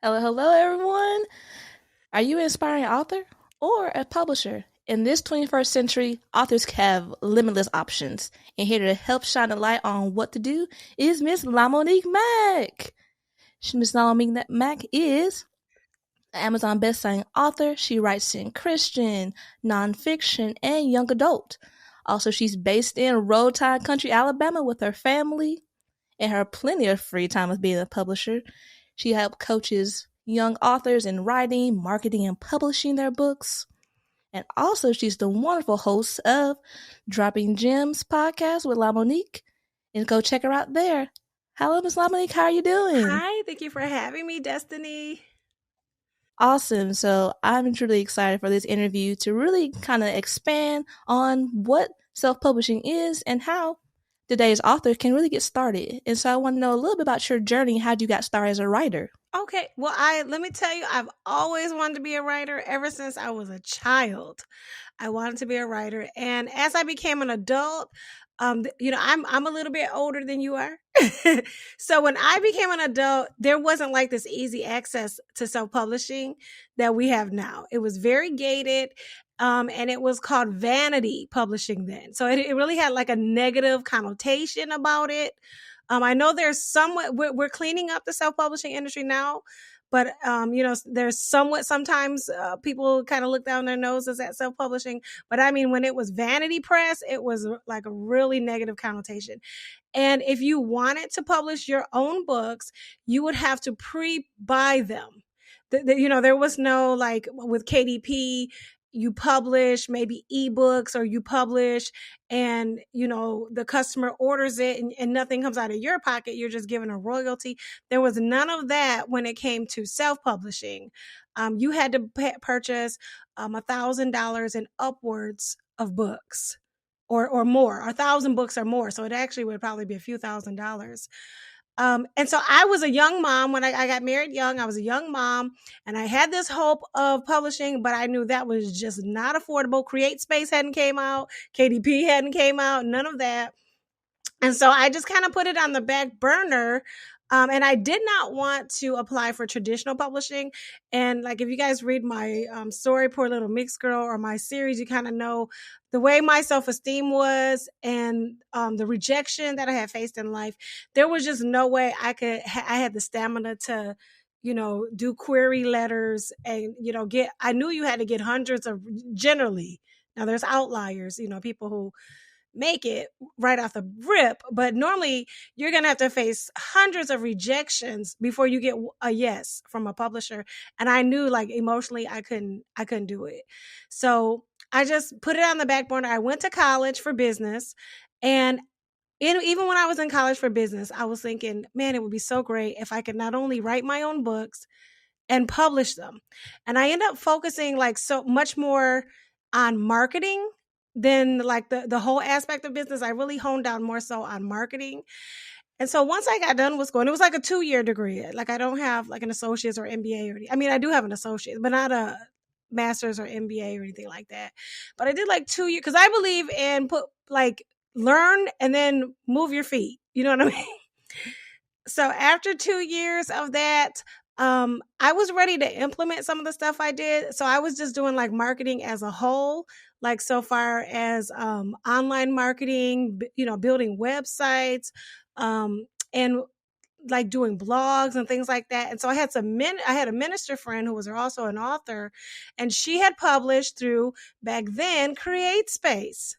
Hello, hello, everyone. Are you an aspiring author or a publisher? In this 21st century, authors have limitless options. And here to help shine a light on what to do is Miss LaMonique Mack. Miss LaMonique Mack is an Amazon bestselling author. She writes in Christian, nonfiction, and young adult. Also, she's based in Road Tide Country, Alabama with her family and her plenty of free time with being a publisher. She helps coaches young authors in writing, marketing, and publishing their books. And also, she's the wonderful host of Dropping Gems podcast with LaMonique. And go check her out there. Hello, Miss LaMonique. How are you doing? Hi, thank you for having me, Destiny. Awesome. So I'm truly excited for this interview to really kind of expand on what self-publishing is and how today's author can really get started. And so I want to know a little bit about your journey. How you got started as a writer? Okay, well, let me tell you, I've always wanted to be a writer ever since I was a child. I wanted to be a writer, and as I became an adult, I'm a little bit older than you are. So when I became an adult, there wasn't like this easy access to self-publishing that we have now. It was very gated. And it was called vanity publishing then. So it really had like a negative connotation about it. I know there's somewhat, we're cleaning up the self-publishing industry now, but, there's somewhat, sometimes people kind of look down their noses at self-publishing. But I mean, when it was vanity press, it was like a really negative connotation. And if you wanted to publish your own books, you would have to pre-buy them. There was no, like with KDP, you publish maybe ebooks, or you publish and the customer orders it, and nothing comes out of your pocket. You're just given a royalty. There was none of that when it came to self-publishing. You had to purchase $1,000 and upwards of books, or more, 1,000 books or more. So it actually would probably be a few $1,000s. And so I was a young mom when I got married young. I was a young mom, and I had this hope of publishing, but I knew that was just not affordable. Create Space hadn't came out. KDP hadn't came out. None of that. And so I just kind of put it on the back burner. And I did not want to apply for traditional publishing. And like, if you guys read my story, Poor Little Mixed Girl, or my series, you kind of know the way my self-esteem was, and the rejection that I had faced in life. There was just no way I had the stamina to, do query letters and, I knew you had to get hundreds of, generally. Now there's outliers, people who make it right off the rip, but normally you're going to have to face hundreds of rejections before you get a yes from a publisher. And I knew, like, emotionally I couldn't do it. So I just put it on the back burner. I went to college for business, and even when I was in college for business, I was thinking, man, it would be so great if I could not only write my own books and publish them. And I end up focusing like so much more on marketing than like the whole aspect of business. I really honed down more so on marketing. And so once I got done with school, and it was like a 2-year degree. Like, I don't have like an associate's or MBA or anything. I mean, I do have an associate, but not a master's or MBA or anything like that. But I did like 2 years, because I believe in learn and then move your feet. You know what I mean? So after 2 years of that, I was ready to implement some of the stuff I did. So I was just doing like marketing as a whole, like so far as online marketing, building websites, and like doing blogs and things like that. And so I had a minister friend who was also an author, and she had published through, back then, Create Space.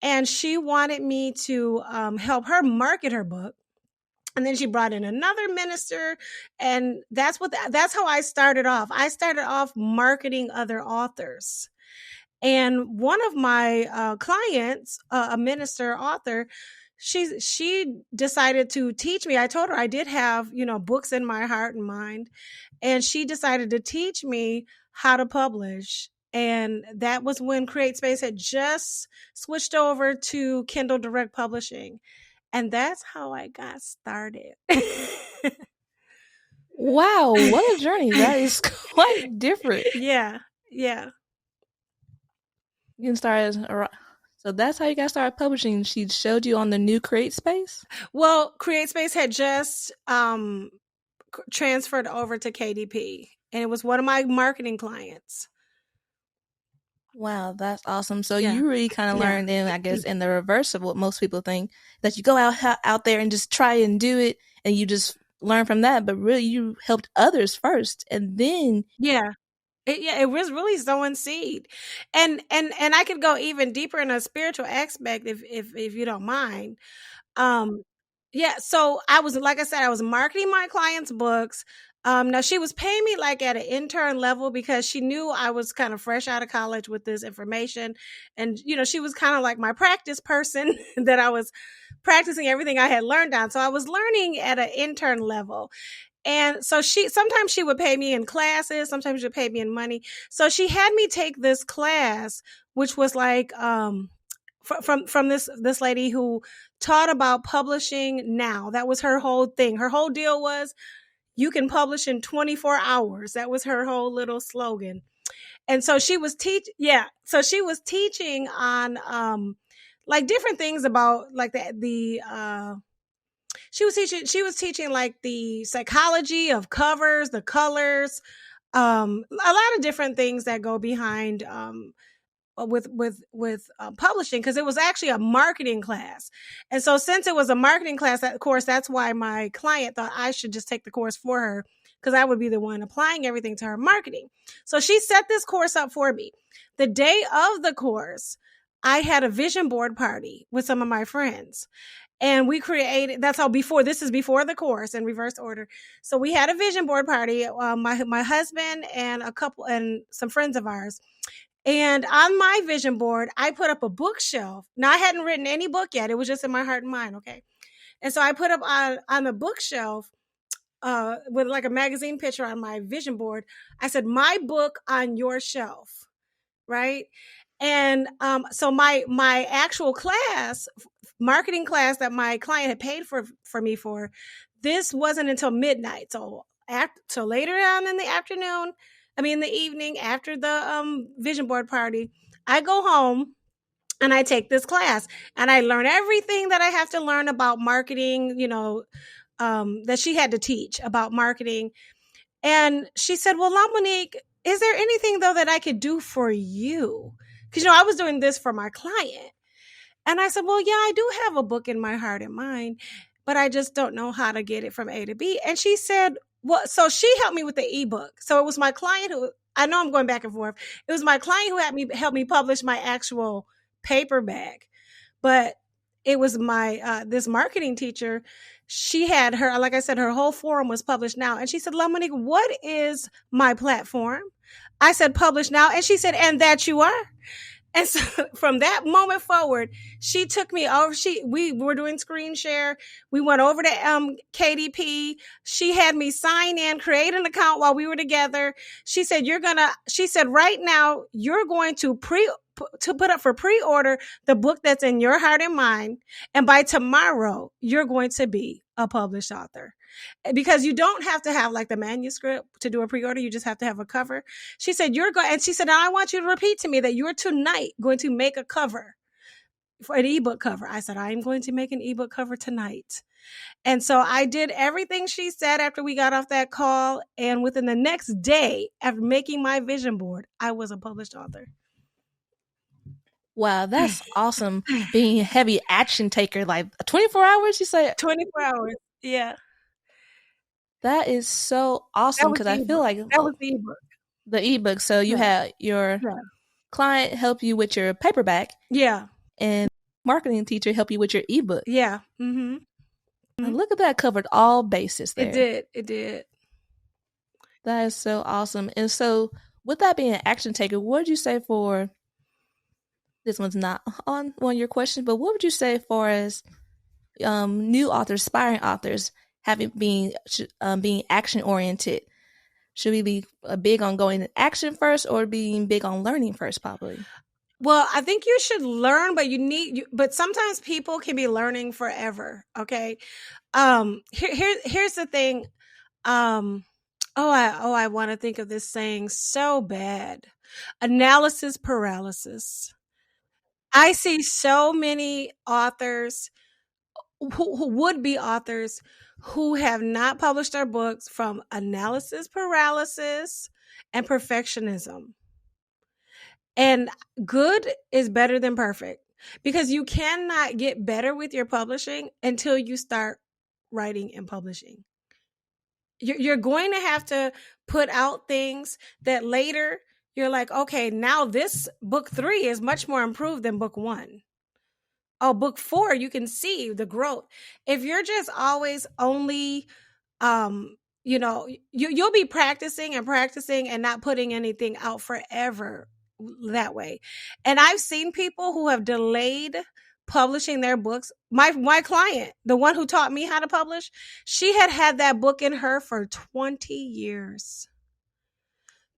And she wanted me to help her market her book. And then she brought in another minister, and that's how I started off. I started off marketing other authors. And one of my clients, a minister author, she decided to teach me. I told her I did have, books in my heart and mind, and she decided to teach me how to publish. And that was when Create Space had just switched over to Kindle Direct Publishing. And that's how I got started. Wow, what a journey. That is quite different. Yeah. You can start so that's how you got started publishing. She showed you on the new Create Space? Well, Create Space had just transferred over to KDP, and it was one of my marketing clients. Wow, that's awesome. So Yeah, you really kind of yeah, learned in, I guess, in the reverse of what most people think, that you go out there and just try and do it, and you just learn from that. But really, you helped others first, and then yeah. It was really sowing seed, and I could go even deeper in a spiritual aspect if you don't mind. Um, yeah, so I was, like I said, I was marketing my clients' books. Now she was paying me like at an intern level because she knew I was kind of fresh out of college with this information. And, she was kind of like my practice person that I was practicing everything I had learned on. So I was learning at an intern level. And so sometimes she would pay me in classes, sometimes she would pay me in money. So she had me take this class, which was like, from this lady who taught about publishing now. That was her whole thing. Her whole deal was you can publish in 24 hours. That was her whole little slogan. And so so she was teaching on like different things about like the she was teaching like the psychology of covers, the colors, a lot of different things that go behind with publishing, because it was actually a marketing class. And so since it was a marketing class, that, of course, that's why my client thought I should just take the course for her, because I would be the one applying everything to her marketing. So she set this course up for me. The day of the course, I had a vision board party with some of my friends, and we created, that's how, this is before the course in reverse order. So we had a vision board party, my husband and a couple and some friends of ours. And on my vision board, I put up a bookshelf. Now, I hadn't written any book yet. It was just in my heart and mind. Okay. And so I put up on the bookshelf, with like a magazine picture on my vision board. I said, my book on your shelf. Right. And so my actual class, marketing class that my client had paid for me for, this wasn't until midnight. So later on in the afternoon, in the evening after the vision board party, I go home and I take this class and I learn everything that I have to learn about marketing, that she had to teach about marketing. And she said, well, LaMonique, is there anything though that I could do for you? Because, I was doing this for my client. And I said, well, yeah, I do have a book in my heart and mind, but I just don't know how to get it from A to B. And she said, well, so she helped me with the ebook. So it was my client who, I know I'm going back and forth. It was my client who had me help me publish my actual paperback. But it was my this marketing teacher. She had her, like I said, her whole forum was published now. And she said, LaMonique, what is my platform? I said, publish now. And she said, and that you are. And so from that moment forward, she took me over. We were doing screen share. We went over to KDP. She had me sign in, create an account while we were together. She said, right now you're going to put up for pre-order the book that's in your heart and mind. And by tomorrow, you're going to be a published author. Because you don't have to have like the manuscript to do a pre-order. You just have to have a cover. She said, and she said, now I want you to repeat to me that you're tonight going to make a cover for an ebook cover. I said, I am going to make an ebook cover tonight. And so I did everything she said after we got off that call. And within the next day, after making my vision board, I was a published author. wow, that's awesome. Being a heavy action taker, like 24 hours, you say? 24 hours. Yeah. That is so awesome, because I feel like that was the ebook. The ebook. So you had your client help you with your paperback. Yeah. And marketing teacher help you with your ebook. Yeah. Mm-hmm. And look at that, covered all bases there. It did. That is so awesome. And so with that being an action taker, what would you say for, this one's not on one of your questions, but what would you say for as new authors, aspiring authors, being action oriented? Should we be big on going to action first, or being big on learning first, probably? Well, I think you should learn, but but sometimes people can be learning forever. Okay. Here's the thing. I want to think of this saying so bad. Analysis paralysis. I see so many authors who would be authors who have not published their books from analysis paralysis and perfectionism. And good is better than perfect, because you cannot get better with your publishing until you start writing and publishing. You're going to have to put out things that later you're like, okay, now this book 3 is much more improved than book 1. Oh, book 4, you can see the growth. If you're just always only you'll be practicing and not putting anything out forever that way. And I've seen people who have delayed publishing their books. My client, the one who taught me how to publish, she had that book in her for 20 years.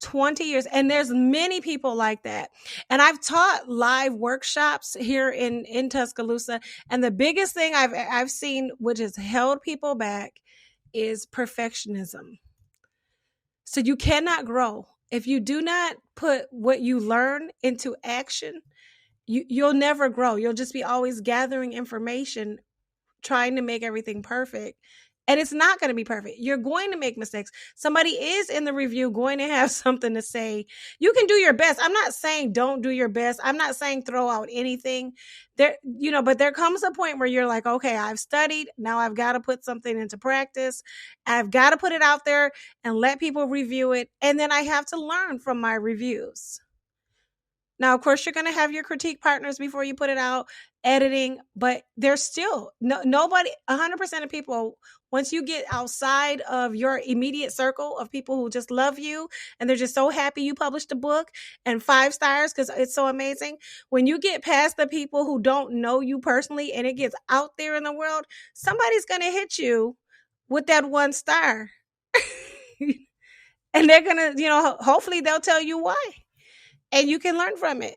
20 years. And there's many people like that. And I've taught live workshops here in Tuscaloosa. And the biggest thing I've seen, which has held people back, is perfectionism. So you cannot grow if you do not put what you learn into action. You'll never grow. You'll just be always gathering information, trying to make everything perfect. And it's not going to be perfect. You're going to make mistakes. Somebody is in the review going to have something to say. You can do your best. I'm not saying don't do your best. I'm not saying throw out anything. But there comes a point where you're like, okay, I've studied. Now I've got to put something into practice. I've got to put it out there and let people review it. And then I have to learn from my reviews. Now, of course, you're going to have your critique partners before you put it out, editing, but there's still nobody, 100% of people, once you get outside of your immediate circle of people who just love you and they're just so happy you published a book and 5 stars because it's so amazing. When you get past the people who don't know you personally and it gets out there in the world, somebody's going to hit you with that 1 star. And they're going to, hopefully they'll tell you why. And you can learn from it.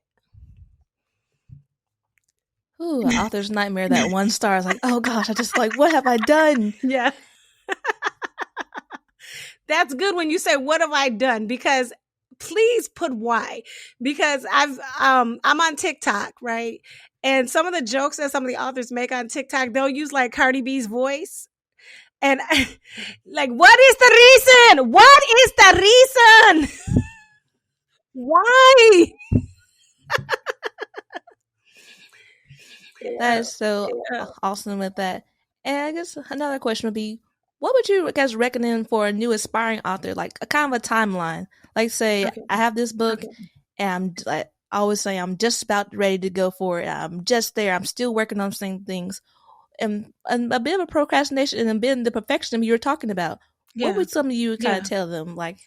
Ooh, an author's nightmare, that 1 star. Is like, oh gosh, I just like, what have I done? Yeah. That's good when you say, what have I done? Because please put why. Because I'm on TikTok, right? And some of the jokes that some of the authors make on TikTok, they'll use like Cardi B's voice. And like, what is the reason? What is the reason? Why? That is so awesome with that. And I guess another question would be, what would you guys recommend for a new aspiring author? Like a kind of a timeline. Like say, okay, I have this book and I always say I'm just about ready to go for it. I'm just there. I'm still working on the same things. And a bit of a procrastination and a bit of the perfectionism you were talking about. Yeah. What would some of you kind of tell them? Like,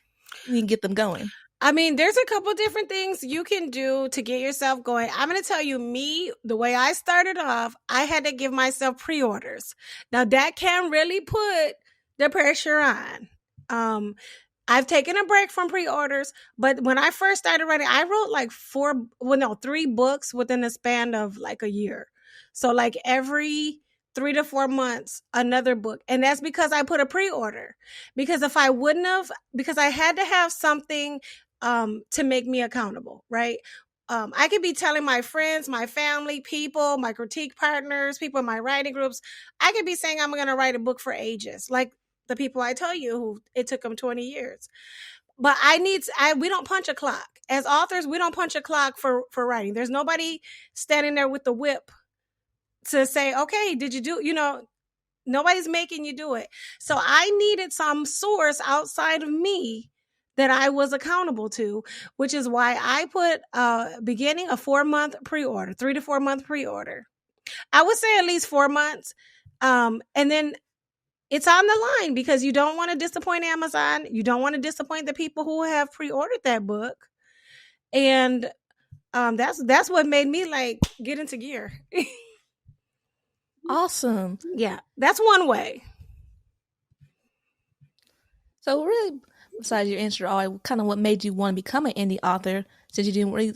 you can get them going. I mean, there's a couple different things you can do to get yourself going. I'm going to tell you, the way I started off, I had to give myself pre-orders. Now, that can really put the pressure on. I've taken a break from pre-orders, but when I first started writing, I wrote like 3 books within a span of like a year. So like every 3 to 4 months, another book. And that's because I put a pre-order. Because if I wouldn't have, because I had to have something to make me accountable, right? I could be telling my friends, my family, people, my critique partners, people in my writing groups, I could be saying I'm going to write a book for ages, like the people I tell you who it took them 20 years. But we don't punch a clock. As authors, we don't punch a clock for writing. There's nobody standing there with the whip to say, okay, did you do, nobody's making you do it. So I needed some source outside of me that I was accountable to, which is why I put beginning a 4-month pre-order, 3 to 4 month pre-order. I would say at least 4 months. And then it's on the line because you don't want to disappoint Amazon. You don't want to disappoint the people who have pre-ordered that book. And that's what made me like get into gear. Awesome. Yeah, that's one way. So really, besides your answer, kind of what made you want to become an indie author, since you didn't really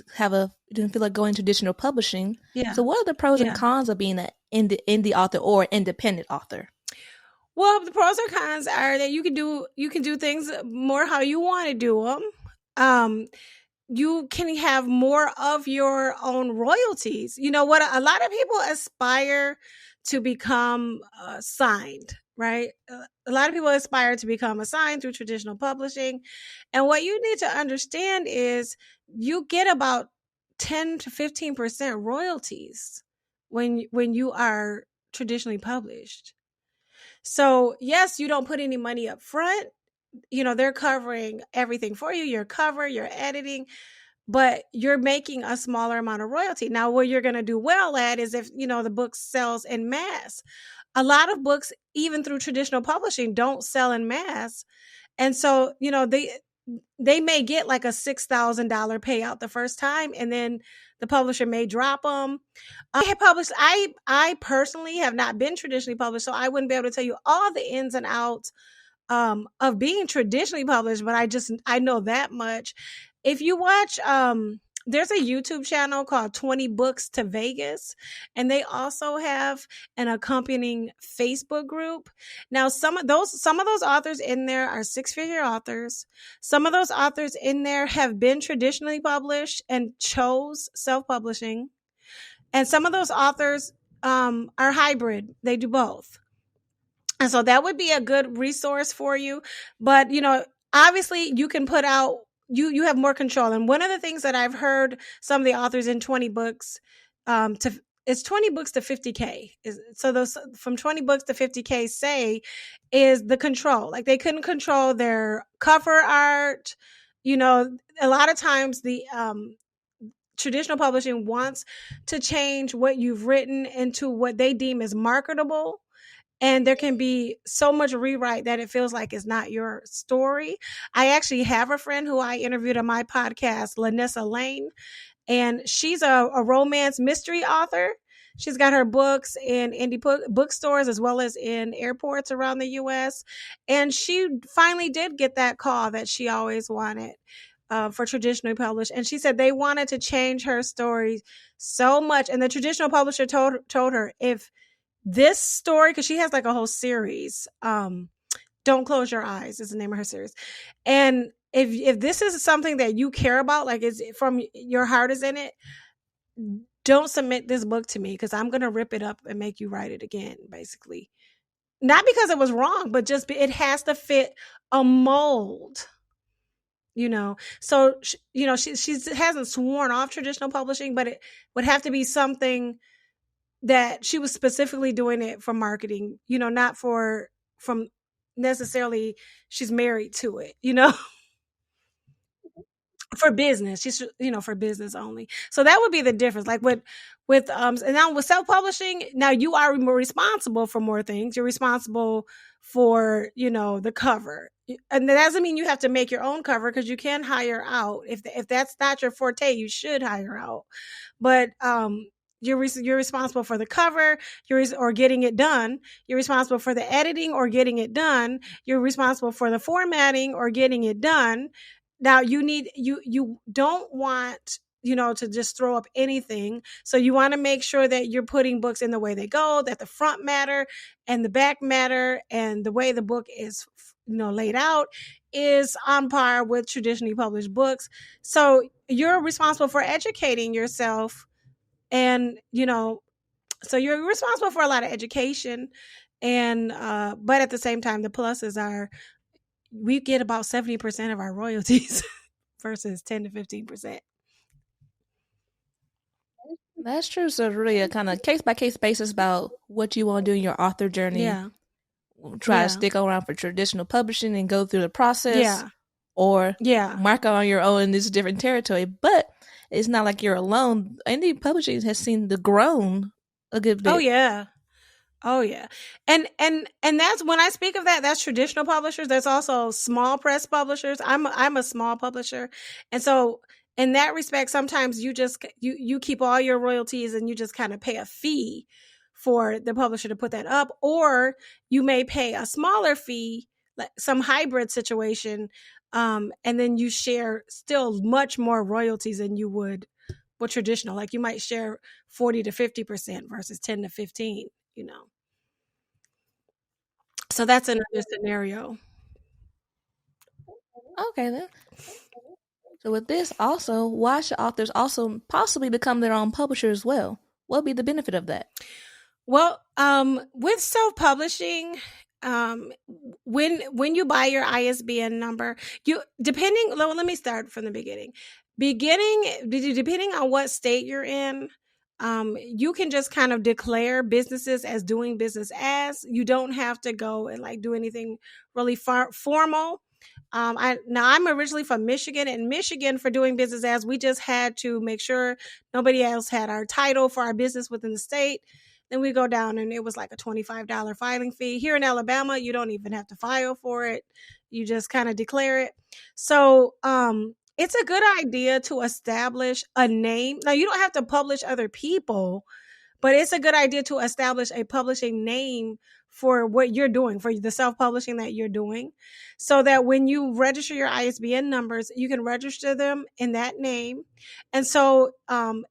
didn't feel like going traditional publishing. Yeah. So what are the pros and cons of being an indie author or independent author? Well, the pros or cons are that you can do things more how you want to do them. You can have more of your own royalties. You know what? A lot of people aspire to become signed. right? A lot of people aspire to become a sign through traditional publishing. And what you need to understand is you get about 10 to 15% royalties when you are traditionally published. So, yes, you don't put any money up front. You know, they're covering everything for you, your cover, your editing, but you're making a smaller amount of royalty. Now, where you're going to do well at is if, you know, the book sells in mass. A lot of books, even through traditional publishing, don't sell in mass. And so, you know, they may get like a $6,000 payout the first time, and then the publisher may drop them. I personally have not been traditionally published, so I wouldn't be able to tell you all the ins and outs of being traditionally published, but I know that much. If you watch, there's a YouTube channel called 20 Books to Vegas, and they also have an accompanying Facebook group. Now, some of those authors in there are six-figure authors. Some of those authors in there have been traditionally published and chose self-publishing. And some of those authors are hybrid. They do both. And so that would be a good resource for you. But, you know, obviously you can put out, you have more control. And one of the things that I've heard some of the authors in 20 books, it's 20 books to 50K. So those from 20 books to 50K say is the control. Like they couldn't control their cover art. You know, a lot of times the traditional publishing wants to change what you've written into what they deem as marketable. And there can be so much rewrite that it feels like it's not your story. I actually have a friend who I interviewed on my podcast, Lanessa Lane, and she's a romance mystery author. She's got her books in indie bookstores as well as in airports around the U.S. And she finally did get that call that she always wanted for traditionally published. And she said they wanted to change her story so much. And the traditional publisher told her, if this story, because she has like a whole series, Don't Close Your Eyes is the name of her series. And if this is something that you care about, like it's from your heart is in it, don't submit this book to me because I'm going to rip it up and make you write it again, basically. Not because it was wrong, but just it has to fit a mold, you know. So, you know, she hasn't sworn off traditional publishing, but it would have to be something that she was specifically doing it for marketing, you know, not from necessarily she's married to it, you know. For business, she's, you know, for business only. So that would be the difference. Like with and now with self-publishing, now you are more responsible for more things. You're responsible for, you know, the cover, and that doesn't mean you have to make your own cover, because you can hire out. If that's not your forte, you should hire out. But you're responsible for the cover, or getting it done. You're responsible for the editing or getting it done. You're responsible for the formatting or getting it done. Now you don't want, you know, to just throw up anything. So you want to make sure that you're putting books in the way they go, that the front matter and the back matter, and the way the book is, you know, laid out is on par with traditionally published books. So you're responsible for educating yourself, and, you know, so you're responsible for a lot of education. And but at the same time, the pluses are we get about 70% of our royalties versus 10 to 15%. That's true. So it's really a kind of case by case basis about what you want to do in your author journey. Yeah. Try to stick around for traditional publishing and go through the process. Yeah. Or Yeah. mark out on your own in this different territory. But it's not like you're alone. Indie publishing has seen the grown a good bit. Oh yeah. Oh yeah. And that's when I speak of that, that's traditional publishers. There's also small press publishers. I'm a small publisher. And so in that respect, sometimes you just you keep all your royalties and you just kind of pay a fee for the publisher to put that up, or you may pay a smaller fee, like some hybrid situation, and then you share still much more royalties than you would with traditional. Like you might share 40 to 50% versus 10 to 15, you know. So that's another scenario. Okay then. So with this also, why should authors also possibly become their own publisher as well? What would be the benefit of that? Well, with self-publishing, um when you buy your ISBN number, you depending let me start from the depending on what state you're in, you can just kind of declare businesses as doing business as. You don't have to go and like do anything really formal. I'm originally from Michigan, and Michigan, for doing business as, we just had to make sure nobody else had our title for our business within the state. Then we go down, and it was like a $25 filing fee. Here in Alabama, you don't even have to file for it. You just kind of declare it. So it's a good idea to establish a name. Now, you don't have to publish other people, but it's a good idea to establish a publishing name for what you're doing, for the self-publishing that you're doing, so that when you register your ISBN numbers, you can register them in that name. And so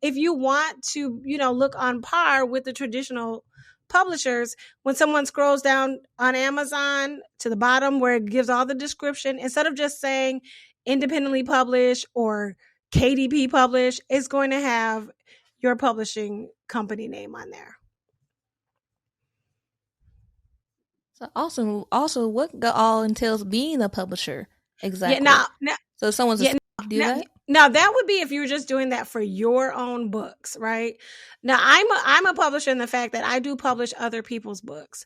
if you want to, look on par with the traditional publishers, when someone scrolls down on Amazon to the bottom where it gives all the description, instead of just saying independently published or KDP published, it's going to have your publishing company name on there. So awesome. Also, what all entails being a publisher exactly? Now so if someone's yeah, do now, that. now that would be if you were just doing that for your own books, right? Now I'm a publisher in the fact that I do publish other people's books.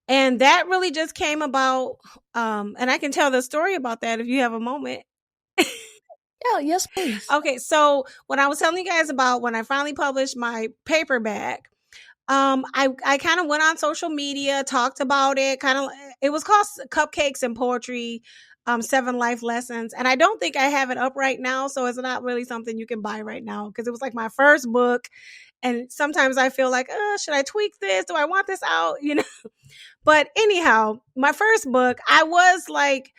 And that really just came about, and I can tell the story about that if you have a moment. Yeah, yes, please. Okay, so when I was telling you guys about when I finally published my paperback, I kind of went on social media, talked about it. It was called Cupcakes and Poetry, 7 Life Lessons, and I don't think I have it up right now, so it's not really something you can buy right now because it was like my first book, and sometimes I feel like, should I tweak this? Do I want this out? But anyhow, my first book, I was like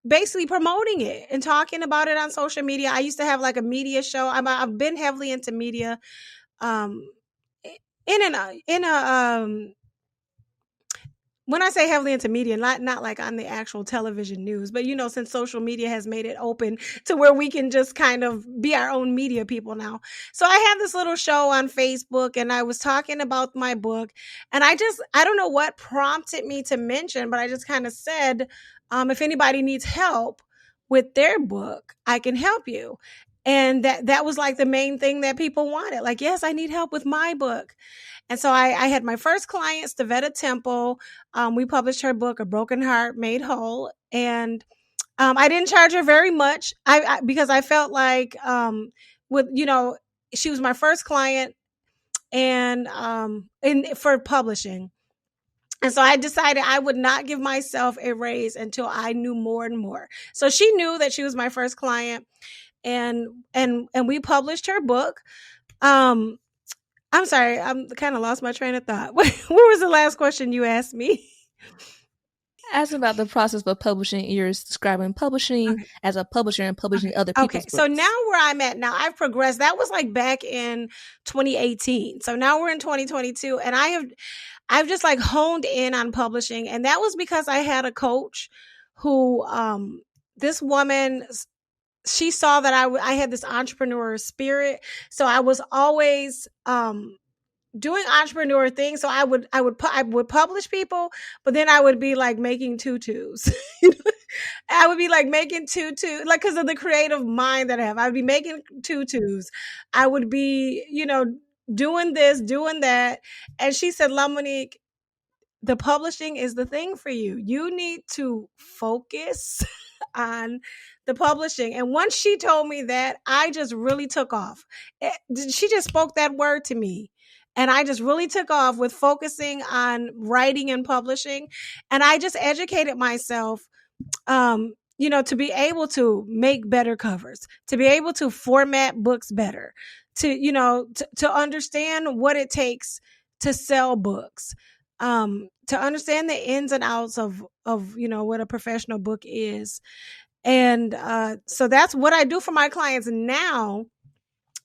basically promoting it and talking about it on social media. I used to have like a media show. I've been heavily into media, in a when I say heavily into media, not like on the actual television news, but since social media has made it open to where we can just kind of be our own media people now. So I had this little show on Facebook, and I was talking about my book, and I don't know what prompted me to mention, but I just kind of said, if anybody needs help with their book, I can help you. And that was like the main thing that people wanted. Like, yes, I need help with my book. And so I had my first client, Stavetta Temple. We published her book, A Broken Heart Made Whole. And I didn't charge her very much because I felt like she was my first client and for publishing. And so I decided I would not give myself a raise until I knew more and more. So she knew that she was my first client, and we published her book. I'm sorry, I'm kind of lost my train of thought. What was the last question you asked me? Ask about the process of publishing. You're describing publishing as a publisher and publishing other people's books. So now where I'm at now, I've progressed. That was like back in 2018. So now we're in 2022, and I've just like honed in on publishing, and that was because I had a coach who, this woman, she saw that I had this entrepreneur spirit. So I was always doing entrepreneur things. So I would publish people, but then I would be like making tutus. I would be like making tutus, like, because of the creative mind that I have. I would be making tutus. I would be, doing this, doing that. And she said, LaMonique, the publishing is the thing for you. You need to focus on the publishing. And once she told me that, I just really took off. She just spoke that word to me. And I just really took off with focusing on writing and publishing. And I just educated myself, to be able to make better covers, to be able to format books better, to understand what it takes to sell books, to understand the ins and outs of what a professional book is. And so that's what I do for my clients now,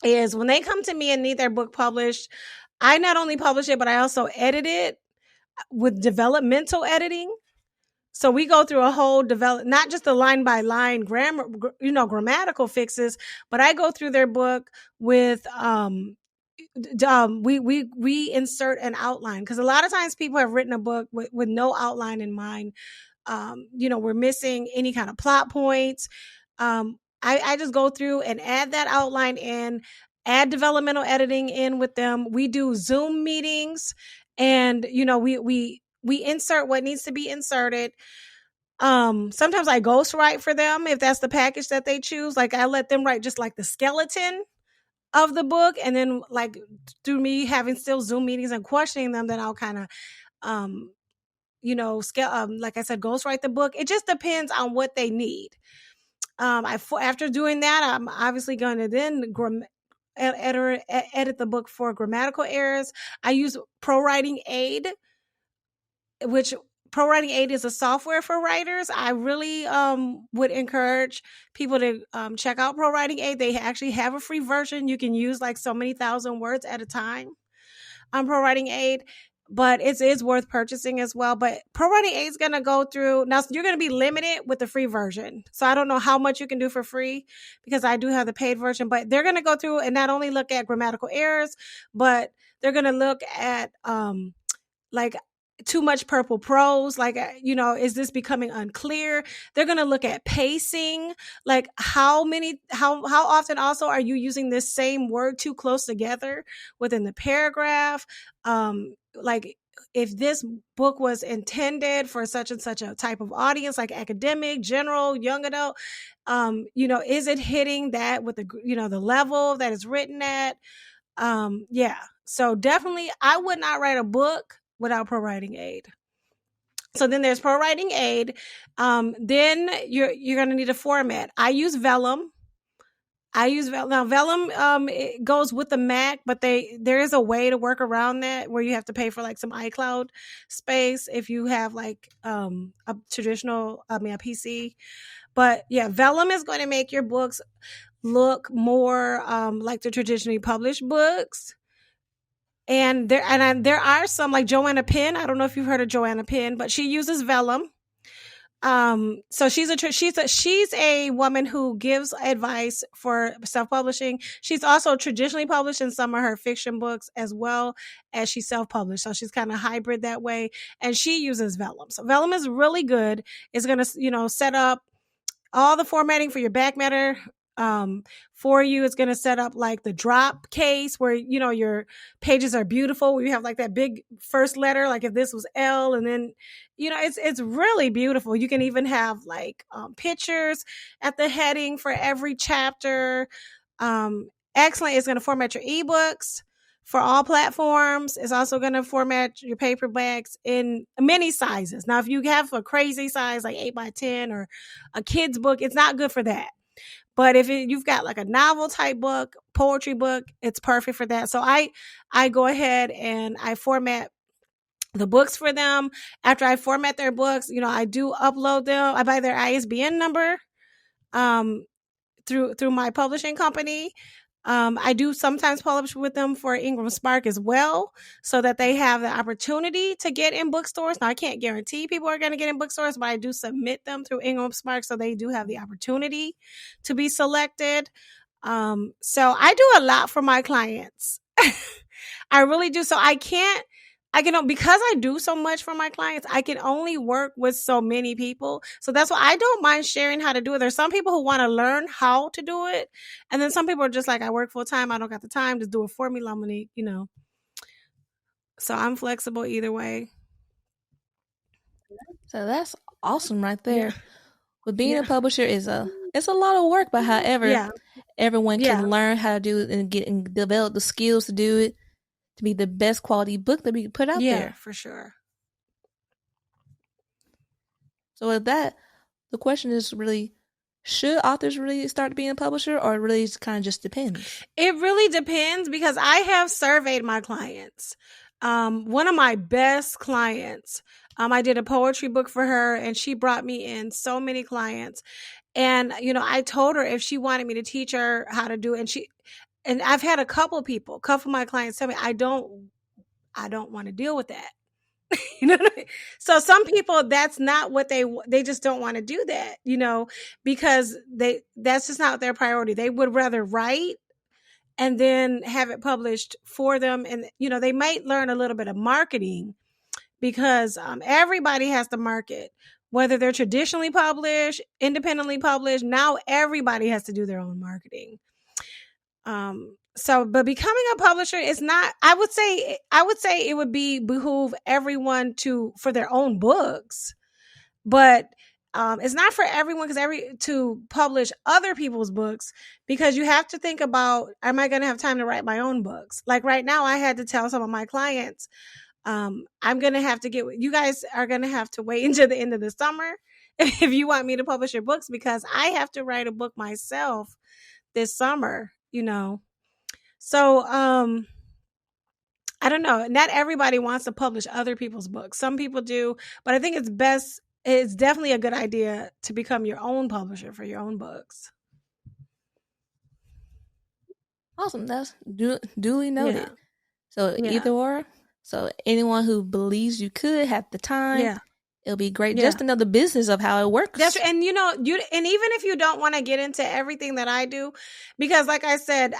is when they come to me and need their book published, I not only publish it, but I also edit it with developmental editing. So we go through a whole not just the line by line grammar, grammatical fixes, but I go through their book with we insert an outline, because a lot of times people have written a book with no outline in mind. We're missing any kind of plot points. I just go through and add that outline in, add developmental editing in with them. We do Zoom meetings, and we insert what needs to be inserted. Sometimes I ghostwrite for them if that's the package that they choose. Like, I let them write just like the skeleton of the book, and then like through me having still Zoom meetings and questioning them, then I'll kind of scale, like I said, ghostwrite the book. It just depends on what they need. After doing that, I'm obviously going to then edit the book for grammatical errors. I use ProWriting Aid, which ProWriting Aid is a software for writers. I really would encourage people to check out ProWriting Aid. They actually have a free version. You can use like so many thousand words at a time on ProWriting Aid, but it is worth purchasing as well. But ProWriting Aid is going to go through, now you're going to be limited with the free version. So I don't know how much you can do for free, because I do have the paid version, but they're going to go through and not only look at grammatical errors, but they're going to look at like too much purple prose, like, is this becoming unclear? They're going to look at pacing, like how often also are you using this same word too close together within the paragraph? Like, if this book was intended for such and such a type of audience, like academic, general, young adult, is it hitting that with the level that it's written at? Yeah. So definitely, I would not write a book without ProWriting Aid. So then there's ProWriting Aid. Then you're going to need a format. I use Vellum. Now Vellum it goes with the Mac, but there is a way to work around that, where you have to pay for like some iCloud space if you have like a PC. But yeah, Vellum is going to make your books look more like the traditionally published books. And there are some, like Joanna Penn. I don't know if you've heard of Joanna Penn, but she uses Vellum. So she's a woman who gives advice for self-publishing. She's also traditionally published in some of her fiction books, as well as she's self-published. So she's kind of hybrid that way, and she uses Vellum. So Vellum is really good. It's going to, set up all the formatting for your back matter for you. It's going to set up like the drop case, where your pages are beautiful, where you have like that big first letter, like if this was L, and then it's really beautiful. You can even have like pictures at the heading for every chapter. Excellent. It's going to format your ebooks for all platforms. It's also going to format your paperbacks in many sizes. Now, if you have a crazy size like 8x10 or a kid's book, it's not good for that. But if you've got like a novel type book, poetry book, it's perfect for that. So I go ahead and I format the books for them. After I format their books, I do upload them. I buy their ISBN number through my publishing company. I do sometimes publish with them for Ingram Spark as well, so that they have the opportunity to get in bookstores. Now, I can't guarantee people are going to get in bookstores, but I do submit them through Ingram Spark, so they do have the opportunity to be selected. So I do a lot for my clients. I really do. So because I do so much for my clients, I can only work with so many people. So that's why I don't mind sharing how to do it. There's some people who want to learn how to do it. And then some people are just like, I work full time. I don't got the time to do it for me, LaMonique, So I'm flexible either way. So that's awesome right there. Yeah. But being a publisher it's a lot of work, but however, everyone can learn how to do it and develop the skills to do it, to be the best quality book that we can put out there. Yeah, for sure. So with that, the question is really, should authors really start being a publisher, or really kind of just depends? It really depends, because I have surveyed my clients. One of my best clients, I did a poetry book for her, and she brought me in so many clients. And, I told her if she wanted me to teach her how to do it, and I've had a couple of my clients tell me, I don't want to deal with that. You know what I mean? So some people, that's not what they just don't want to do that, because that's just not their priority. They would rather write and then have it published for them. And, they might learn a little bit of marketing because everybody has to market, whether they're traditionally published, independently published. Now everybody has to do their own marketing. But becoming a publisher is not, I would say it would behoove everyone for their own books, but it's not for everyone to publish other people's books, because you have to think about, am I going to have time to write my own books? Like right now, I had to tell some of my clients, I'm going to have to you guys are going to have to wait until the end of the summer if you want me to publish your books, because I have to write a book myself this summer, So, I don't know. Not everybody wants to publish other people's books. Some people do, but I think it's definitely a good idea to become your own publisher for your own books. Awesome. That's duly noted. Yeah. So either or. So anyone who believes you could have the time, it'll be great just to know the business of how it works. That's, and and even if you don't want to get into everything that I do, because like I said,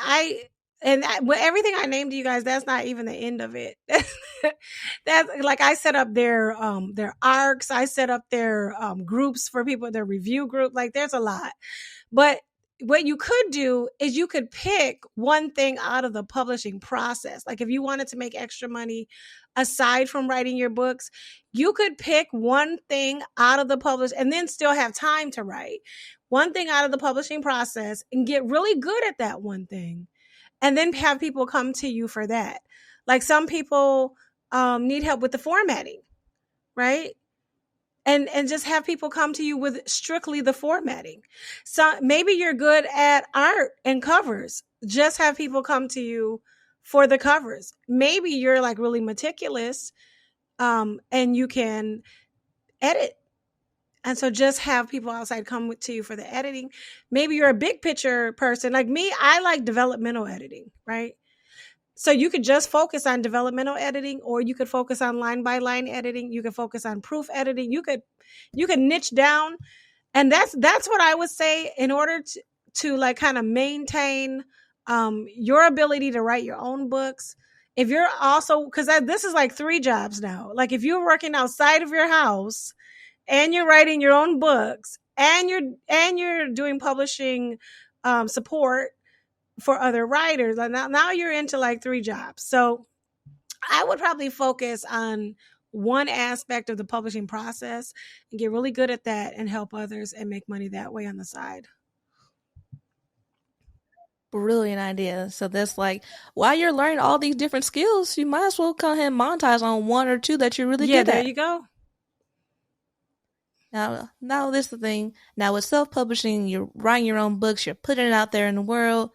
everything I named to you guys, that's not even the end of it. That's like, I set up their arcs, I set up their groups for people, their review group. Like, there's a lot. But what you could do is you could pick one thing out of the publishing process. Like, if you wanted to make extra money aside from writing your books, you could pick one thing out of the publish and then still have time to write one thing out of the publishing process and get really good at that one thing. And then have people come to you for that. Like, some people need help with the formatting, right? And just have people come to you with strictly the formatting. So maybe you're good at art and covers. Just have people come to you for the covers. Maybe you're like really meticulous, and you can edit. And so just have people outside come to you for the editing. Maybe you're a big picture person. Like me, I like developmental editing, right? So you could just focus on developmental editing, or you could focus on line by line editing. You could focus on proof editing. You could niche down. And that's what I would say, in order to like kind of maintain your ability to write your own books. If you're also, because this is like 3 jobs now. Like, if you're working outside of your house and you're writing your own books and you're doing publishing support for other writers, now you're into like 3 jobs. So I would probably focus on one aspect of the publishing process and get really good at that and help others and make money that way on the side. Brilliant idea. So that's like, while you're learning all these different skills, you might as well come ahead and monetize on 1 or 2 that you're really good at. Yeah, there you go. Now this is the thing. Now with self-publishing, you're writing your own books, you're putting it out there in the world.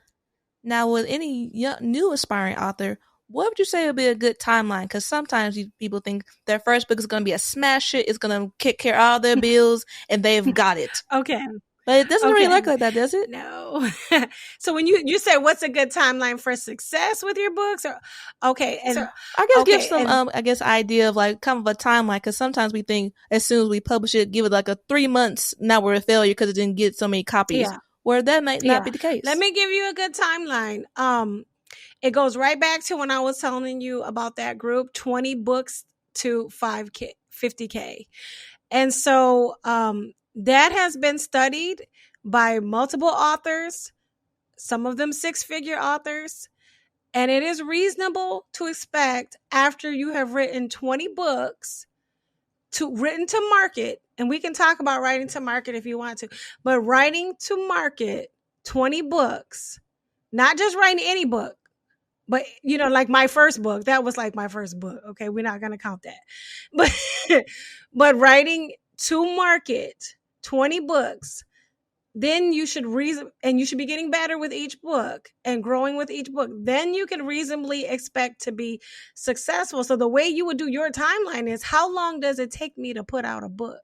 Now with any new aspiring author, what would you say would be a good timeline? Because sometimes people think their first book is going to be a smash hit, it's going to kick care of all their bills, and they've got it. Okay. But it doesn't really look like that, does it? No. So when you say what's a good timeline for success with your books, or okay, and so I guess give some idea of like kind of a timeline, because sometimes we think as soon as we publish it, give it like a 3 months, now we're a failure because it didn't get so many copies. Yeah. Where that might not be the case. Let me give you a good timeline. It goes right back to when I was telling you about that group, 20 books to 50K. And so that has been studied by multiple authors, some of them 6-figure authors. And it is reasonable to expect, after you have written 20 books, written to market, and we can talk about writing to market if you want to, but writing to market 20 books, not just writing any book, but like my first book, that was like my first book. Okay, we're not going to count that. But writing to market 20 books, then you should be getting better with each book and growing with each book. Then you can reasonably expect to be successful. So the way you would do your timeline is, how long does it take me to put out a book?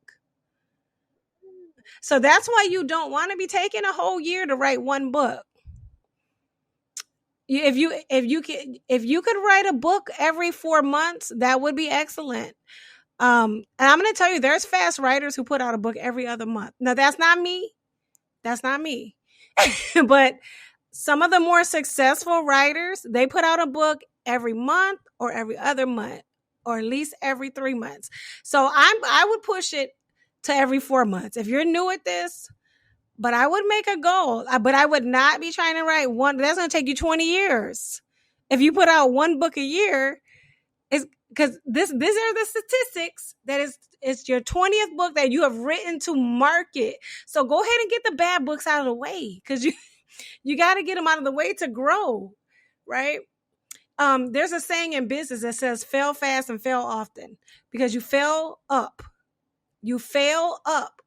So that's why you don't want to be taking a whole year to write one book. If you could write a book every 4 months, that would be excellent. And I'm going to tell you, there's fast writers who put out a book every other month. Now, that's not me. But some of the more successful writers, they put out a book every month or every other month, or at least every 3 months. So I would push it to every 4 months. If you're new at this, but I would make a goal. But I would not be trying to write one. That's going to take you 20 years. If you put out one book a year, it's because these are the statistics that it's your 20th book that you have written to market. So go ahead and get the bad books out of the way, because you got to get them out of the way to grow, right? There's a saying in business that says fail fast and fail often, because you fail up. You fail up.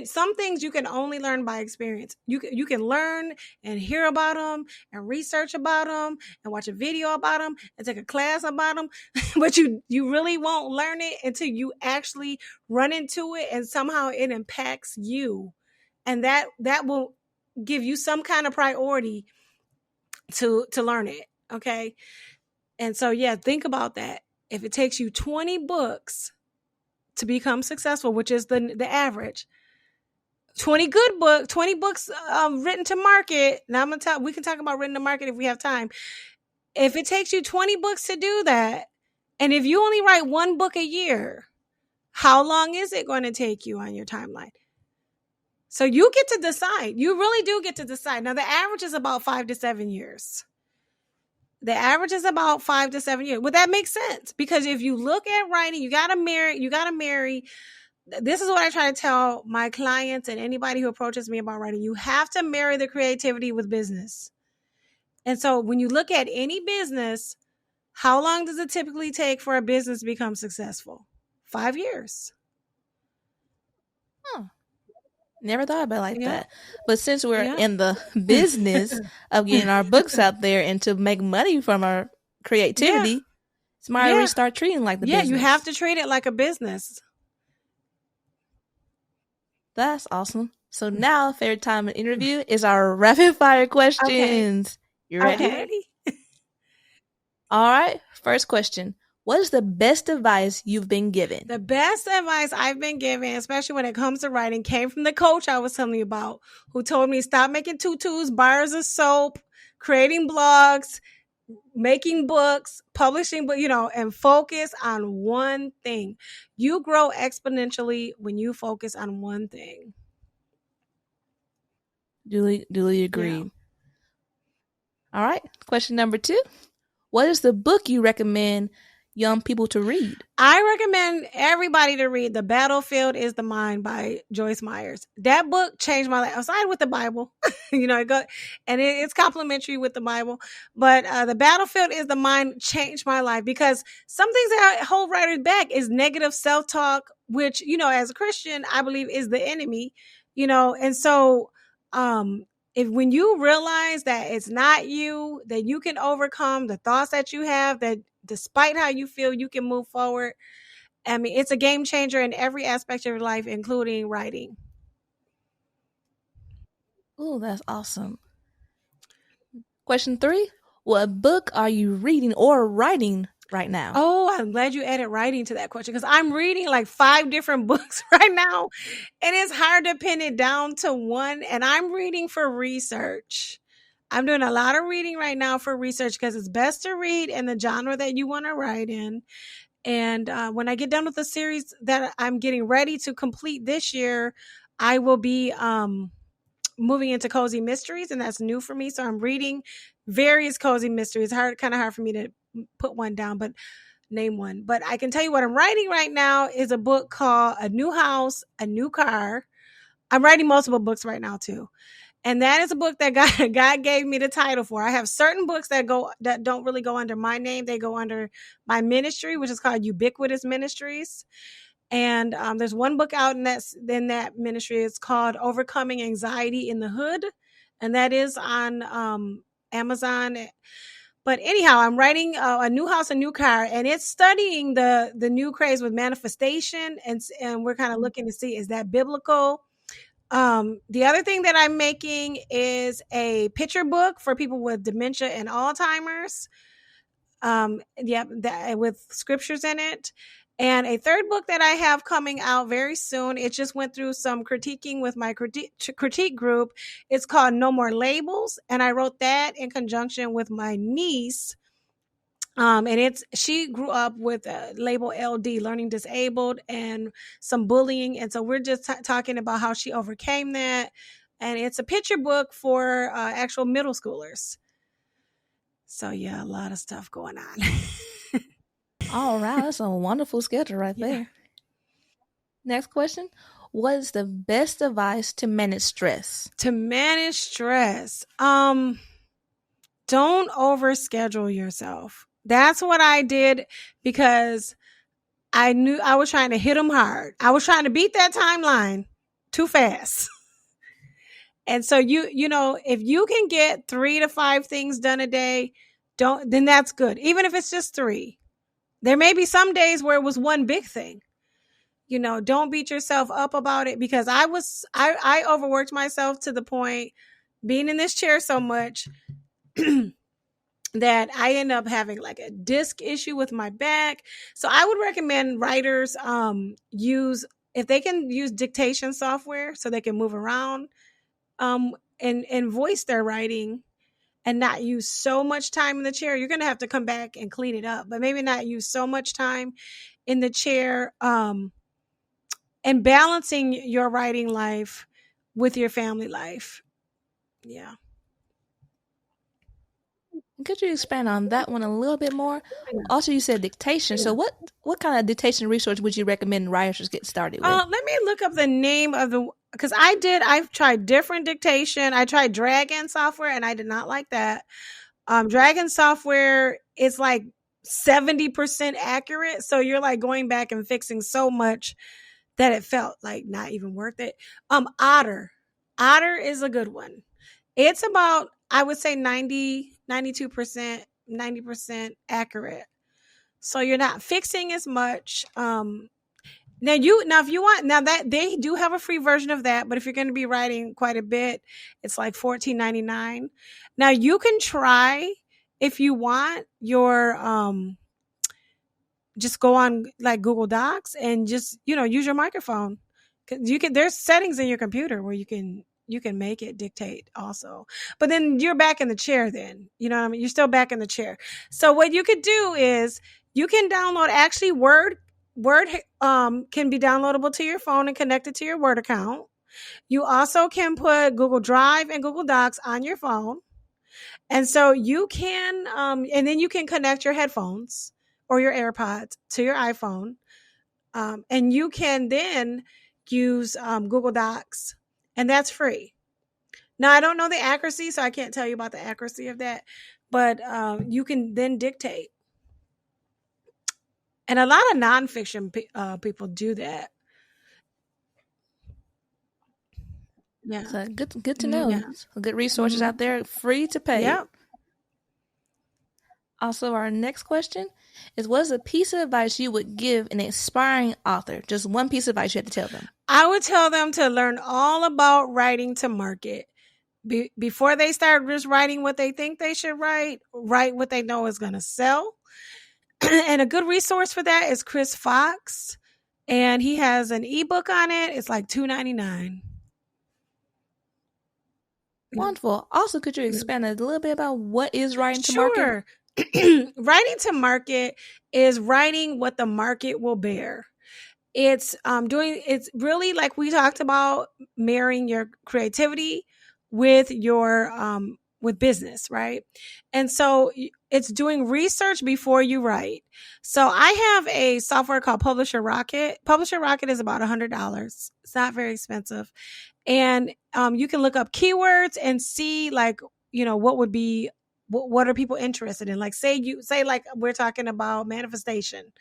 Some things you can only learn by experience. You can learn and hear about them and research about them and watch a video about them and take a class about them, but you really won't learn it until you actually run into it and somehow it impacts you, and that will give you some kind of priority to learn it. Okay, and so yeah, think about that. If it takes you 20 books to become successful, which is the average. 20 books written to market. Now we can talk about written to market if we have time. If it takes you 20 books to do that, and if you only write one book a year, how long is it going to take you on your timeline? So you get to decide. You really do get to decide. Now the average is about 5 to 7 years. The average is about 5 to 7 years. Well, that makes sense, because if you look at writing, you got to marry. This is what I try to tell my clients and anybody who approaches me about writing. You have to marry the creativity with business. And so when you look at any business, how long does it typically take for a business to become successful? 5 years. Huh. Never thought about it like that. But since we're in the business of getting our books out there and to make money from our creativity, it's smart we start treating like the business. Yeah, you have to treat it like a business. That's awesome. So now, favorite time in interview is our rapid fire questions. Okay. You ready? Okay. All right. First question. What is the best advice you've been given? The best advice I've been given, especially when it comes to writing, came from the coach I was telling you about, who told me stop making tutus, bars of soap, creating blogs, making books, publishing, and focus on one thing. You grow exponentially when you focus on one thing. Duly agree. Yeah. All right. Question number 2. What is the book you recommend young people to read? I recommend everybody to read The Battlefield is the Mind by Joyce Myers. That book changed my life. Aside with the Bible, it's complementary with the Bible. But The Battlefield is the Mind changed my life, because some things that hold writers back is negative self-talk, which, as a Christian, I believe is the enemy, and so if when you realize that it's not you, that you can overcome the thoughts that you have, that despite how you feel, you can move forward. I mean, it's a game changer in every aspect of your life, including writing. Oh, that's awesome. Question 3. What book are you reading or writing right now? Oh, I'm glad you added writing to that question, because I'm reading like 5 different books right now, and it's hard to pin it down to one. And I'm reading for research. I'm doing a lot of reading right now for research, because it's best to read in the genre that you want to write in. And when I get done with the series that I'm getting ready to complete this year, I will be moving into cozy mysteries, and that's new for me. So I'm reading various cozy mysteries. Kind of hard for me to put one down, but name one. But I can tell you what I'm writing right now is a book called A New House, A New Car. I'm writing multiple books right now too. And that is a book that God gave me the title for. I have certain books that don't really go under my name. They go under my ministry, which is called Ubiquitous Ministries. And there's one book out in that ministry. It's called Overcoming Anxiety in the Hood. And that is on Amazon. But anyhow, I'm writing A New House, A New Car, and it's studying the new craze with manifestation. And we're kind of looking to see, is that biblical? The other thing that I'm making is a picture book for people with dementia and Alzheimer's. With scriptures in it. And a third book that I have coming out very soon, it just went through some critiquing with my critique group. It's called No More Labels. And I wrote that in conjunction with my niece. And she grew up with label LD, learning disabled, and some bullying. And so we're just talking about how she overcame that. And it's a picture book for actual middle schoolers. So yeah, a lot of stuff going on. All right, that's a wonderful schedule right Yeah. there. Next question. What is the best advice to manage stress? To manage stress, don't overschedule yourself. That's what I did because I knew I was trying to hit them hard. I was trying to beat that timeline too fast. And so you know, if you can get 3 to 5 things done a day, then that's good. Even if it's just 3. There may be some days where it was one big thing. You know, don't beat yourself up about it, because I overworked myself to the point, being in this chair so much, that I end up having like a disc issue with my back. So I would recommend writers if they can use dictation software so they can move around and voice their writing and not use so much time in the chair. You're going to have to come back and clean it up, but maybe not use so much time in the chair, and balancing your writing life with your family life. Yeah. Could you expand on that one a little bit more? Also, you said dictation. So, what kind of dictation resource would you recommend writers get started with? Let me look up the name of because I've tried different dictation. I tried Dragon software and I did not like that. Dragon software is like 70% accurate. So you're like going back and fixing so much that it felt like not even worth it. Otter is a good one. It's about, I would say 92%, 90% accurate. So you're not fixing as much. Now if you want, now that they do have a free version of that, but if you're going to be writing quite a bit, it's like $14.99. Now you can try, if you want, your just go on like Google Docs and just, use your microphone. There's settings in your computer where you can make it dictate also. But then you're back in the chair then. You know what I mean? You're still back in the chair. So what you could do is you can download, actually Word can be downloadable to your phone and connected to your Word account. You also can put Google Drive and Google Docs on your phone. And so you can and then you can connect your headphones or your AirPods to your iPhone. And you can then use Google Docs, and that's free. Now, I don't know the accuracy, so I can't tell you about the accuracy of that, but you can then dictate. And a lot of nonfiction people do that. Yeah. So good to know. Yeah. Good resources out there, free to pay. Yep. Also, our next question is, what is a piece of advice you would give an aspiring author? Just one piece of advice you had to tell them. I would tell them to learn all about writing to market. Before they start just writing what they think they should write what they know is going to sell. And a good resource for that is Chris Fox. And he has an ebook on it. It's like $2.99. Wonderful. Also, could you expand a little bit about what is writing to market? Writing to market is writing what the market will bear. It's it's really, like we talked about, marrying your creativity with your with business, right? And so it's doing research before you write. So I have a software called Publisher Rocket. Publisher Rocket is about $100. It's not very expensive. And you can look up keywords and see, like, what would be, what are people interested in? Like say like we're talking about manifestation,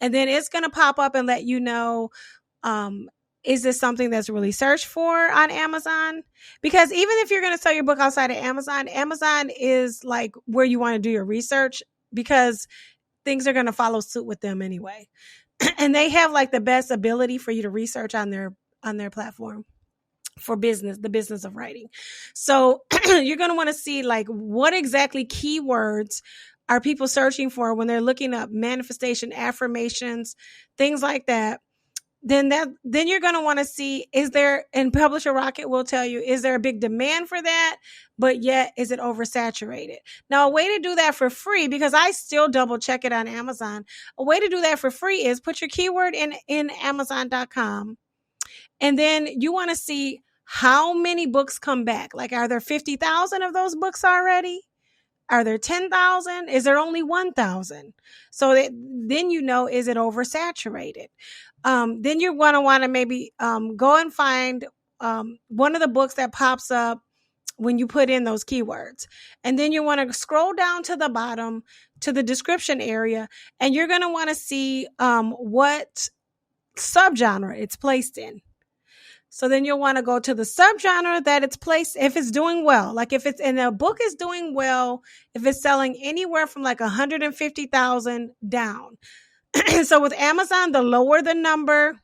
and then it's going to pop up and let you know, is this something that's really searched for on Amazon? Because even if you're going to sell your book outside of Amazon is like where you want to do your research, because things are going to follow suit with them anyway. And they have like the best ability for you to research on their platform for the business of writing. So you're going to want to see like what exactly keywords are people searching for when they're looking up manifestation, affirmations, things like that, then you're going to want to see, is there, and Publisher Rocket will tell you, is there a big demand for that, but yet is it oversaturated? Now, a way to do that for free, because I still double check it on Amazon, a way to do that for free is put your keyword in Amazon.com, and then you want to see how many books come back. Like, are there 50,000 of those books already? Are there 10,000? Is there only 1,000? So then you know, is it oversaturated? Then you're going to want to maybe go and find one of the books that pops up when you put in those keywords. And then you want to scroll down to the bottom to the description area, and you're going to want to see what subgenre it's placed in. So then you'll want to go to the subgenre that it's placed, if it's doing well. Like if it's, and a book is doing well, if it's selling anywhere from like 150,000 down. So with Amazon, the lower the number,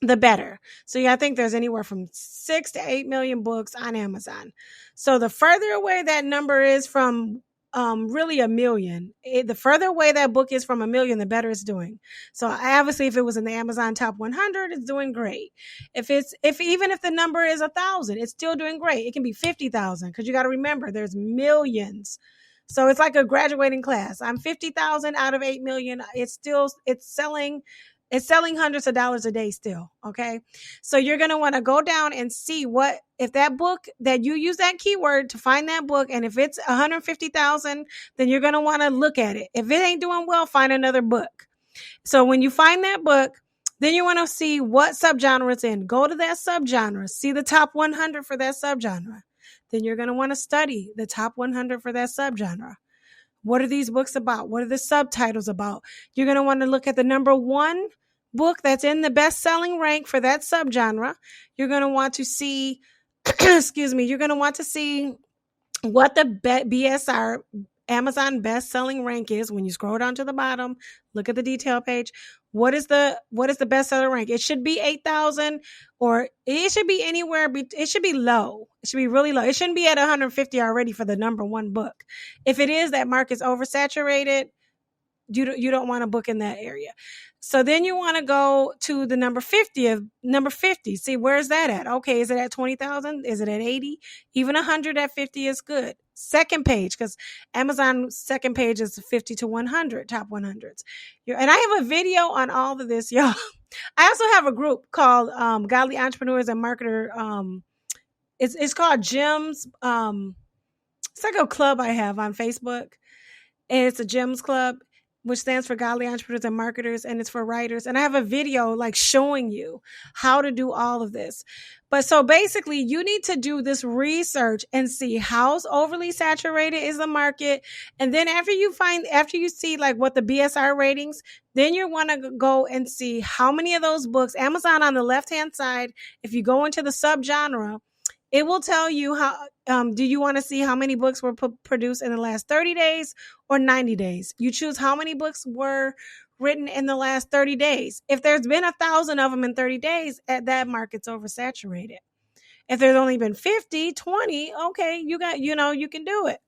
the better. So yeah, I think there's anywhere from 6 to 8 million books on Amazon. So the further away that number is from really a million, the further away that book is from a million, the better it's doing. So obviously, if it was in the Amazon top 100, it's doing great. If even if the number is 1,000, it's still doing great. It can be 50,000, because you got to remember there's millions. So it's like a graduating class. I'm 50,000 out of 8 million. It's selling hundreds of dollars a day still. Okay. So you're going to want to go down and see if that book that you use that keyword to find that book, and if it's 150,000, then you're going to want to look at it. If it ain't doing well, find another book. So when you find that book, then you want to see what subgenre it's in. Go to that subgenre, see the top 100 for that subgenre. Then you're going to want to study the top 100 for that subgenre. What are these books about? What are the subtitles about? You're going to want to look at the number one book that's in the best-selling rank for that subgenre. You're going to want to see, you're going to want to see what the BSR, Amazon best-selling rank is. When you scroll down to the bottom, look at the detail page. What is the bestseller rank? It should be 8,000, or it should be anywhere. It should be low. It should be really low. It shouldn't be at 150 already for the number one book. If it is, that market's oversaturated. You don't want to book in that area. So then you want to go to the number 50. See, where is that at? Okay, is it at 20,000? Is it at 80? Even 100 at 50 is good. Second page, because Amazon's second page is 50 to 100, top 100s. And I have a video on all of this, y'all. I also have a group called Godly Entrepreneurs and Marketer. It's called Gems. It's like a club I have on Facebook, and it's a Gems Club, which stands for Godly Entrepreneurs and Marketers, and it's for writers. And I have a video like showing you how to do all of this. But so basically, you need to do this research and see how overly saturated is the market. And then after you see like what the BSR ratings, then you want to go and see how many of those books. Amazon on the left-hand side, if you go into the subgenre, it will tell you how, do you want to see how many books were produced in the last 30 days or 90 days? You choose how many books were written in the last 30 days. If there's been 1,000 of them in 30 days, that market's oversaturated. If there's only been 50, 20, okay, you can do it.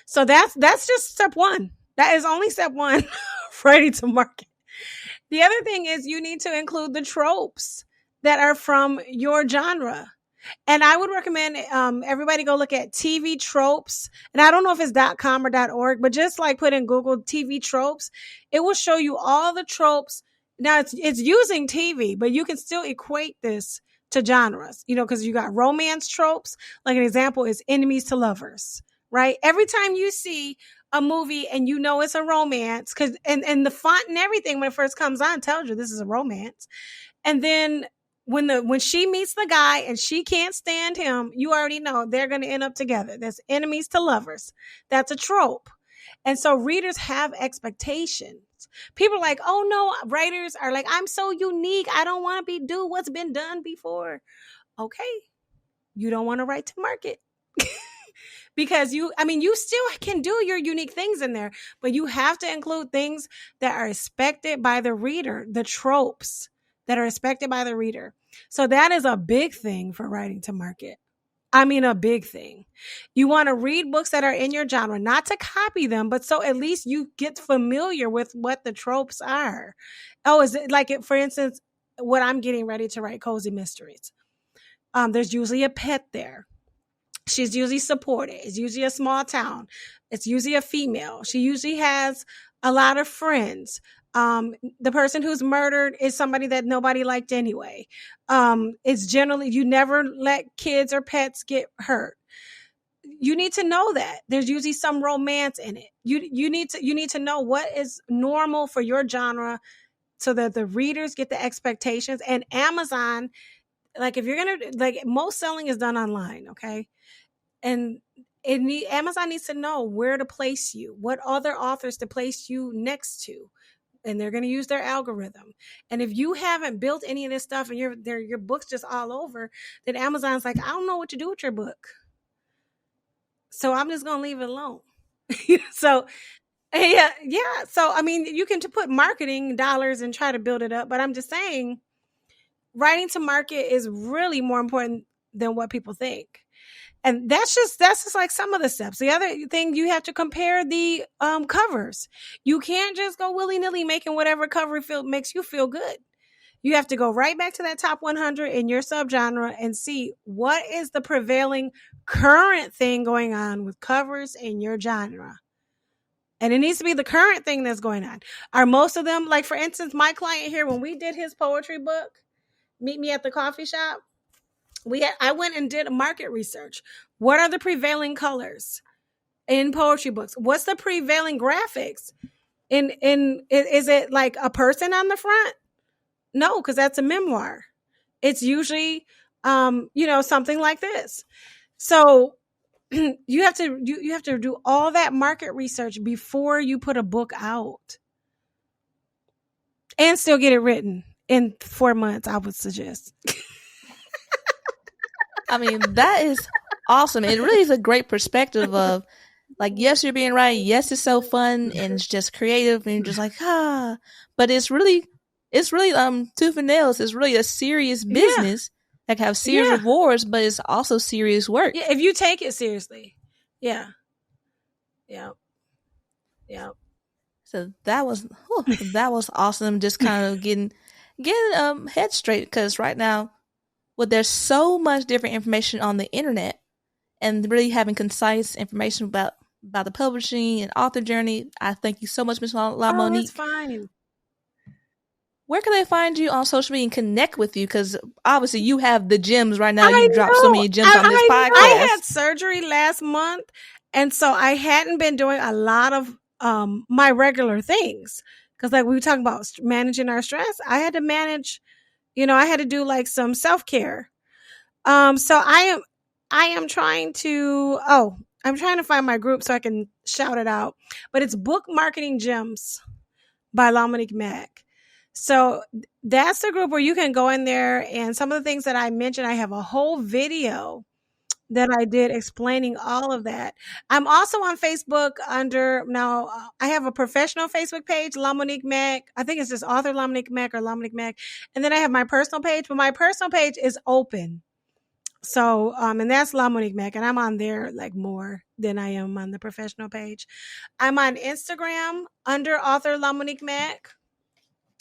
So that's just step one. That is only step one, ready to market. The other thing is you need to include the tropes that are from your genre. And I would recommend everybody go look at TV tropes. And I don't know if it's .com or .org, but just like put in Google TV tropes, it will show you all the tropes. Now it's using TV, but you can still equate this to genres, because you got romance tropes. Like an example is enemies to lovers, right? Every time you see a movie and it's a romance, and the font and everything when it first comes on tells you this is a romance. And then when she meets the guy and she can't stand him, you already know they're going to end up together. That's enemies to lovers. That's a trope. And so readers have expectations. People are like, oh no, writers are like, I'm so unique. I don't want to do what's been done before. Okay. You don't want to write to market. Because you still can do your unique things in there, but you have to include things that are expected by the reader, the tropes that are expected by the reader. So that is a big thing for writing to market. I mean, a big thing. You want to read books that are in your genre, not to copy them, but so at least you get familiar with what the tropes are. Oh, is it like, for instance, what I'm getting ready to write, Cozy Mysteries. There's usually a pet there. She's usually supported. It's usually a small town. It's usually a female. She usually has a lot of friends. The person who's murdered is somebody that nobody liked anyway. It's generally, you never let kids or pets get hurt. You need to know that there's usually some romance in it. You need to know what is normal for your genre, so that the readers get the expectations. And Amazon, like, if you're gonna, like, most selling is done online, okay? And Amazon needs to know where to place you, what other authors to place you next to, and they're going to use their algorithm. And if you haven't built any of this stuff and your book's just all over, then Amazon's like, I don't know what to do with your book, so I'm just going to leave it alone. So yeah. So I mean, you can put marketing dollars and try to build it up, but I'm just saying, writing to market is really more important than what people think. And that's just like some of the steps. The other thing, you have to compare the covers. You can't just go willy-nilly making whatever cover makes you feel good. You have to go right back to that top 100 in your subgenre and see what is the prevailing current thing going on with covers in your genre. And it needs to be the current thing that's going on. Are most of them, like, for instance, my client here, when we did his poetry book, Meet Me at the Coffee Shop, I went and did a market research. What are the prevailing colors in poetry books? What's the prevailing graphics? Is it like a person on the front? No, because that's a memoir. It's usually something like this. So you have to do all that market research before you put a book out, and still get it written in 4 months, I would suggest. I mean, that is awesome. It really is a great perspective of, like, yes, you're being right. Yes, it's so fun and it's just creative and you're just like, but it's really tooth and nails. It's really a serious business that can have serious rewards, but it's also serious work. Yeah, if you take it seriously. Yeah. So that was awesome. Just kind of getting head straight, because right now, there's so much different information on the internet, and really having concise information about the publishing and author journey. I thank you so much, Ms. LaMonique. Oh, it's fine. Where can they find you on social media and connect with you? Because obviously you have the gems right now. You dropped so many gems on this podcast. I had surgery last month, and so I hadn't been doing a lot of my regular things. Because, like, we were talking about managing our stress, I had to manage, I had to do like some self-care. So I am trying to, I'm trying to find my group so I can shout it out, but it's Book Marketing Gems by LaMonique Mack. So that's the group where you can go in there, and some of the things that I mentioned, I have a whole video that I did explaining all of that. I'm also on Facebook I have a professional Facebook page, LaMonique Mack. I think it's just author LaMonique Mack or LaMonique Mack. And then I have my personal page, but my personal page is open. So, and that's LaMonique Mack, and I'm on there like more than I am on the professional page. I'm on Instagram under author LaMonique Mack,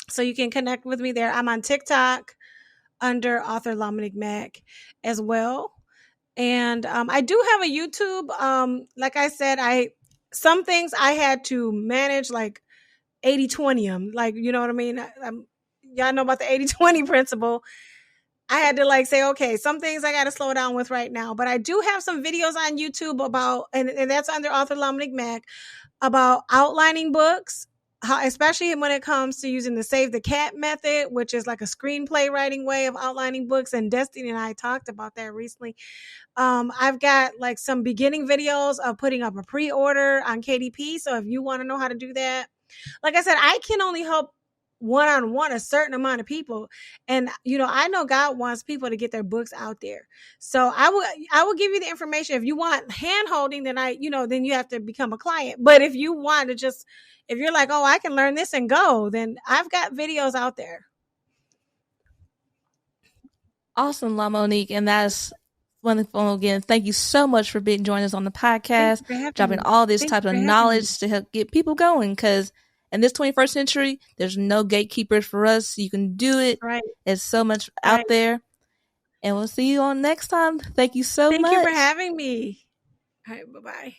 so you can connect with me there. I'm on TikTok under author LaMonique Mack as well. And I do have a YouTube. Like I said, some things I had to manage, like 80-20 them. Like, you know what I mean? Y'all know about the 80-20 principle. I had to like say, okay, some things I got to slow down with right now. But I do have some videos on YouTube about, and that's under author LaMonique Mack, about outlining books, especially when it comes to using the Save the Cat method, which is like a screenplay writing way of outlining books. And Destiny and I talked about that recently. I've got like some beginning videos of putting up a pre-order on KDP. So if you want to know how to do that, like I said, I can only help one-on-one a certain amount of people. And, I know God wants people to get their books out there. So I will give you the information. If you want hand holding, then then you have to become a client. But if you want to if you're like, oh, I can learn this and go, then I've got videos out there. Awesome, LaMonique. And that's Wonderful. Again, thank you so much for being joining us on the Thank podcast, you for having dropping me. all this Thank type you of for having me. knowledge to help get people going. Because in this 21st century, there's no gatekeepers for us. You can do That's it. right. There's so much Right. out there. And we'll see you on next time. Thank you so Thank you for much. having me. All right. Bye-bye.